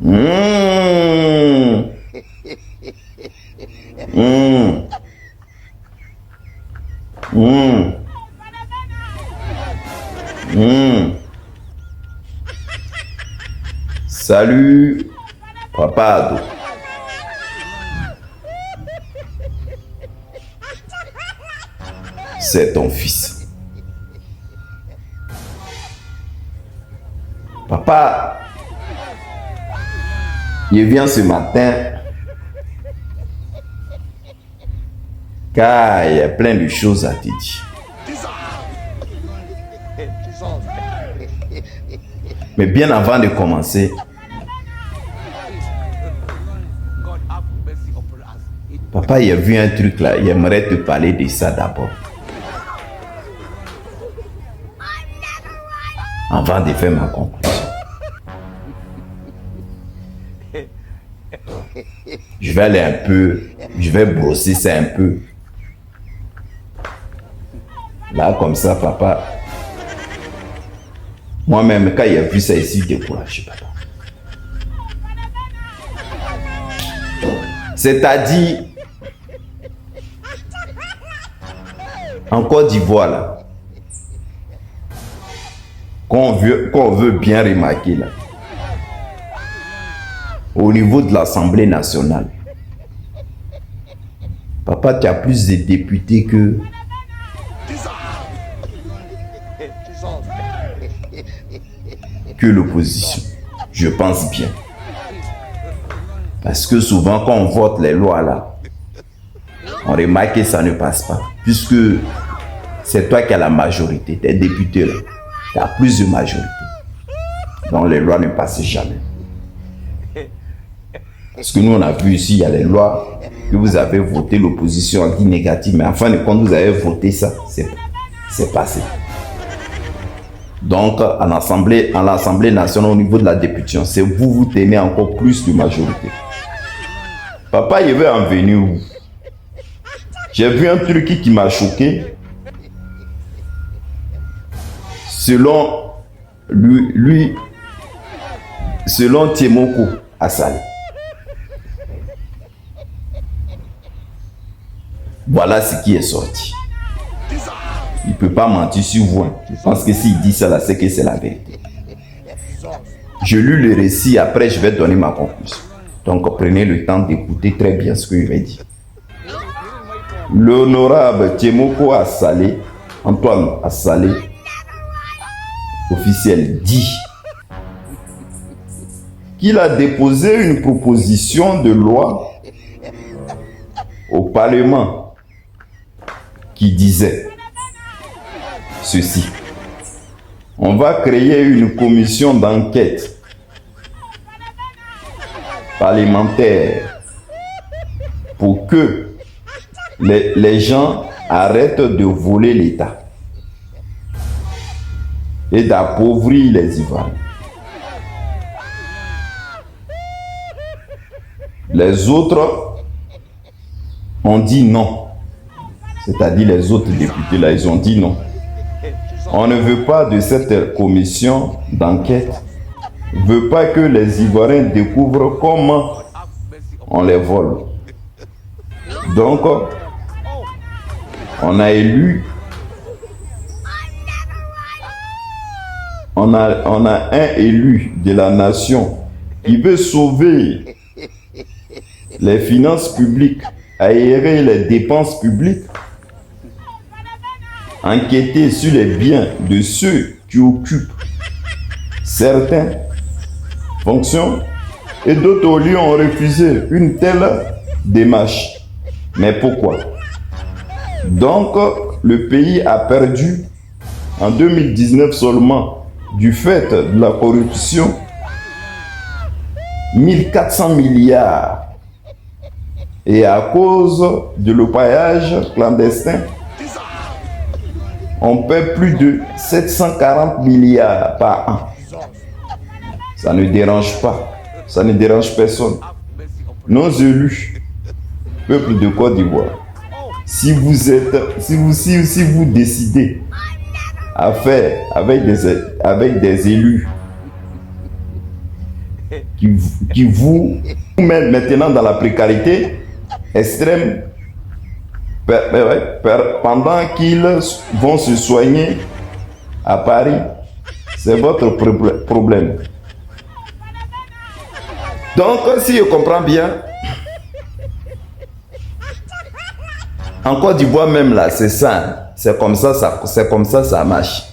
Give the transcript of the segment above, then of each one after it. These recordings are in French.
Mmh. Mmh. Mmh. Mmh. Salut, Papa Ado. C'est ton fils. Papa, je viens ce matin car il y a plein de choses à te dire. Mais bien avant de commencer, papa, il a vu un truc là, il aimerait te parler de ça d'abord. Avant de faire ma conclusion. Je vais aller un peu, je vais brosser ça un peu. Là, comme ça, papa. Moi-même, quand il a vu ça ici, découragé, papa. C'est-à-dire, en Côte d'Ivoire, là, qu'on veut bien remarquer, là, au niveau de l'Assemblée nationale, papa, tu as plus de députés que l'opposition. Je pense bien. Parce que souvent, quand on vote les lois là, on remarque que ça ne passe pas. Puisque c'est toi qui as la majorité, tes députés là, tu as plus de majorité. Donc les lois ne passent jamais. Parce que nous, on a vu ici, il y a les lois que vous avez voté, l'opposition a dit négative, mais en fin de compte, vous avez voté ça, c'est passé. Donc, à l'Assemblée nationale, au niveau de la députation, c'est vous tenez encore plus de majorité. Papa, il veut en venir où? J'ai vu un truc qui m'a choqué. Selon selon Tiemoko Assalé. Voilà ce qui est sorti. Il ne peut pas mentir sur vous. Je pense que s'il dit ça, là, c'est que c'est la vérité. Je lis le récit, après je vais donner ma conclusion. Donc prenez le temps d'écouter très bien ce que je vais dire. L'honorable Tiemoko Assalé, Antoine Assalé, officiel, dit qu'il a déposé une proposition de loi au Parlement qui disait ceci: on va créer une commission d'enquête parlementaire pour que les gens arrêtent de voler l'État et d'appauvrir les Ivoiriens. Les autres ont dit non. C'est-à-dire les autres députés là, ils ont dit non. On ne veut pas de cette commission d'enquête. On ne veut pas que les Ivoiriens découvrent comment on les vole. Donc, on a élu, on a un élu de la nation qui veut sauver les finances publiques, aérer les dépenses publiques, enquêter sur les biens de ceux qui occupent certaines fonctions, et d'autres au lieu ont refusé une telle démarche. Mais pourquoi? Donc, le pays a perdu en 2019 seulement, du fait de la corruption, 1400 milliards. Et à cause de l'oppaillage clandestin, on paie plus de 740 milliards par an. Ça ne dérange pas. Ça ne dérange personne. Nos élus, peuple de Côte d'Ivoire, si vous décidez à faire avec des élus qui vous met maintenant dans la précarité extrême pendant qu'ils vont se soigner à Paris. C'est votre problème. Donc, si je comprends bien, en Côte d'Ivoire même là, c'est ça. C'est comme ça, ça marche.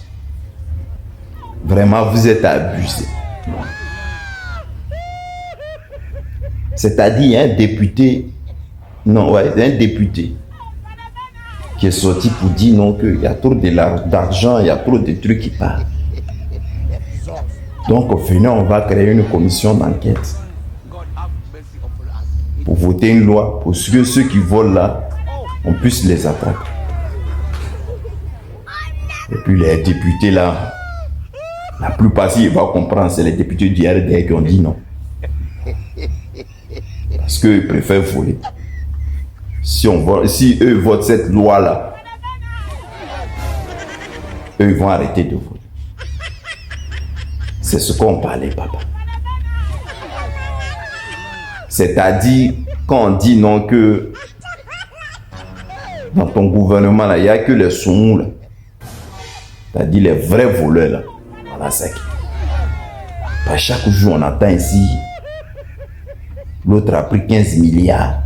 Vraiment, vous êtes abusés. C'est-à-dire un député, un député qui est sorti pour dire non, qu'il y a trop d'argent, il y a trop de trucs qui parlent. Donc, au final, on va créer une commission d'enquête pour voter une loi pour que ceux qui volent là, on puisse les attraper. Et puis les députés là, la plupart, si ils vont comprendre, c'est les députés du RDR qui ont dit non. Parce qu'ils préfèrent voler. Si eux votent cette loi-là, eux vont arrêter de voler. C'est ce qu'on parlait, papa. C'est-à-dire, quand on dit non que dans ton gouvernement, là, il n'y a que les soumous, là. C'est-à-dire les vrais voleurs, là. Voilà, c'est qui. Pas chaque jour, on entend ici, l'autre a pris 15 milliards.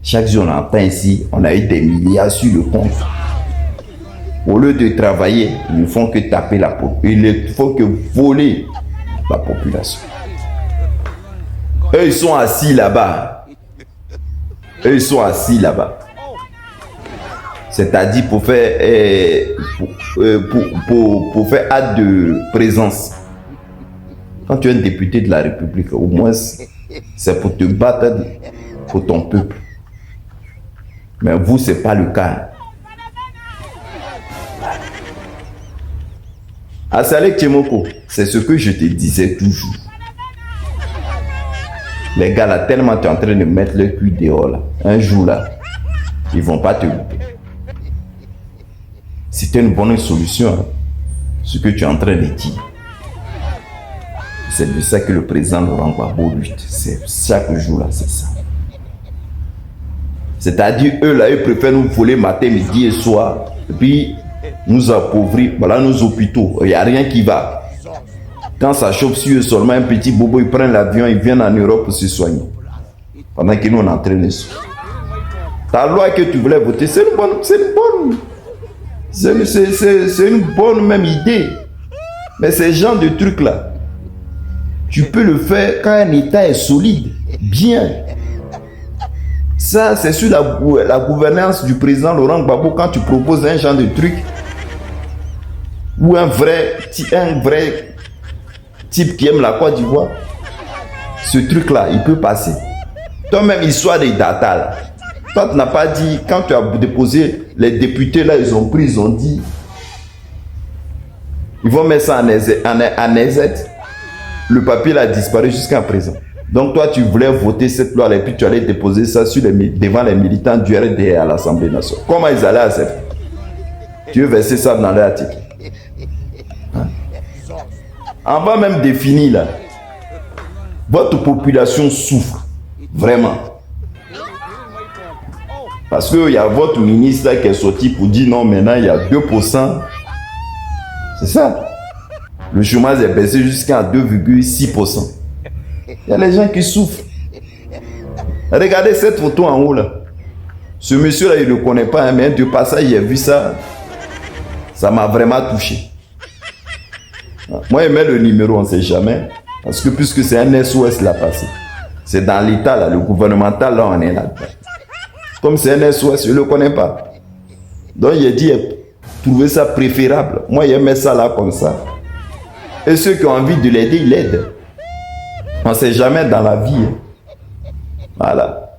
Chaque jour, on entend ici, on a eu des milliards sur le compte. Au lieu de travailler, ils ne font que taper la population. Il ne faut que voler la population. Eux, ils sont assis là-bas. Eux, ils sont assis là-bas. C'est-à-dire pour faire, pour faire acte de présence. Quand tu es un député de la République, au moins, c'est pour te battre pour ton peuple. Mais vous, ce n'est pas le cas. À Salek Tchemoko, c'est ce que je te disais toujours. Les gars là, tellement tu es en train de mettre le cul dehors là, un jour là, ils ne vont pas te louper. C'était une bonne solution, hein, ce que tu es en train de dire. C'est de ça que le président Laurent Gbagbo lutte. C'est chaque jour là, c'est ça. C'est-à-dire, eux là, ils préfèrent nous voler matin, midi et soir, et puis nous appauvrir. Voilà nos hôpitaux, il n'y a rien qui va. Quand ça chauffe sur eux seulement, un petit bobo, ils prennent l'avion, ils viennent en Europe pour se soigner. Pendant que nous, on entraîne ça. Ta loi que tu voulais voter, c'est une bonne même idée. Mais ces genres de trucs là, tu peux le faire quand un État est solide, bien. Ça, c'est sur la gouvernance du président Laurent Gbagbo quand tu proposes un genre de truc ou un vrai type qui aime la Côte d'Ivoire. Ce truc-là, il peut passer. Toi-même, histoire des data là. Toi, tu n'as pas dit, quand tu as déposé, les députés là, ils ont pris, ils ont dit, ils vont mettre ça en EZ. Le papier là a disparu jusqu'à présent. Donc toi, tu voulais voter cette loi et puis tu allais déposer ça devant les militants du RDR à l'Assemblée nationale. Comment ils allaient accepter? Tu veux verser ça dans l'article. Hein? On va même définir là. Votre population souffre. Vraiment. Parce qu'il y a votre ministre là qui est sorti pour dire non, maintenant il y a 2%. C'est ça. Le chômage est baissé jusqu'à 2,6%. Il y a les gens qui souffrent. Regardez cette photo en haut là. Ce monsieur là, il ne le connaît pas, hein, mais de passage, j'ai vu ça. Ça m'a vraiment touché. Moi, il met le numéro, on ne sait jamais. Parce que puisque c'est un SOS là passé. C'est dans l'État là, le gouvernemental là, on est là. Comme c'est un SOS, je ne le connais pas. Donc il a dit, trouver ça préférable. Moi, il met ça là comme ça. Et ceux qui ont envie de l'aider, ils l'aident. On ne sait jamais dans la vie. Voilà.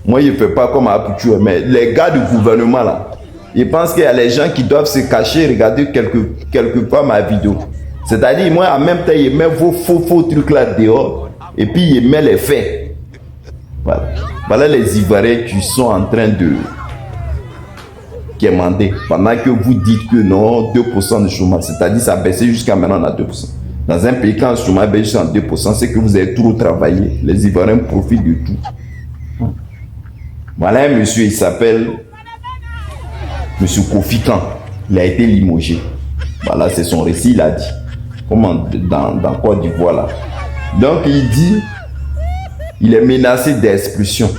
Moi, je ne fais pas comme habitué, mais les gars du gouvernement là, ils pensent qu'il y a les gens qui doivent se cacher, regarder quelque part ma vidéo. C'est-à-dire, moi, en même temps, il met vos faux trucs là dehors, et puis il met les faits. Voilà. Voilà les Ivoiriens qui sont en train de quémander, pendant que vous dites que non, 2% de chômage, c'est-à-dire ça a baissé jusqu'à maintenant à 2%. Dans un pays, quand le chômage est juste en 2%, c'est que vous avez trop travaillé. Les Ivoiriens profitent de tout. Voilà un monsieur, il s'appelle Monsieur Kofi Kan. Il a été limogé. Voilà, c'est son récit, il a dit. Comment dans Côte d'Ivoire là. Donc il dit, il est menacé d'expulsion.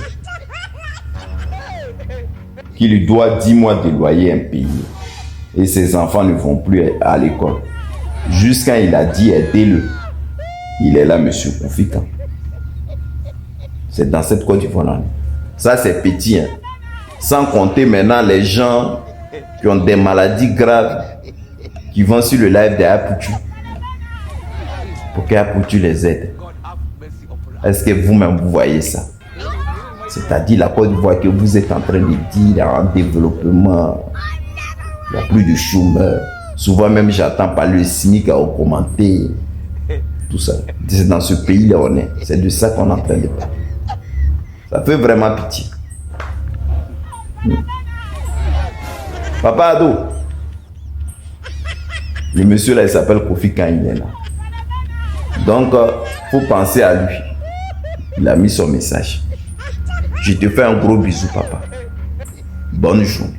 Qu'il lui doit 10 mois de loyer impayé. Et ses enfants ne vont plus à l'école. Jusqu'à il a dit, aidez-le. Il est là, monsieur Kofi Kan. C'est dans cette Côte d'Ivoire là. Ça, c'est petit. Hein. Sans compter maintenant les gens qui ont des maladies graves qui vont sur le live d'Aputu pour qu'Aputu les aide. Est-ce que vous-même vous voyez ça? C'est-à-dire la Côte d'Ivoire que vous êtes en train de dire en développement, il n'y a plus de chômeurs. Souvent même j'attends par le SMIC à commenter tout ça. C'est dans ce pays-là on est. C'est de ça qu'on est en train de parler. Ça fait vraiment pitié. Papa Ado, le monsieur là il s'appelle Kofi Kan, il est là. Donc faut penser à lui. Il a mis son message. Je te fais un gros bisou papa. Bonne journée.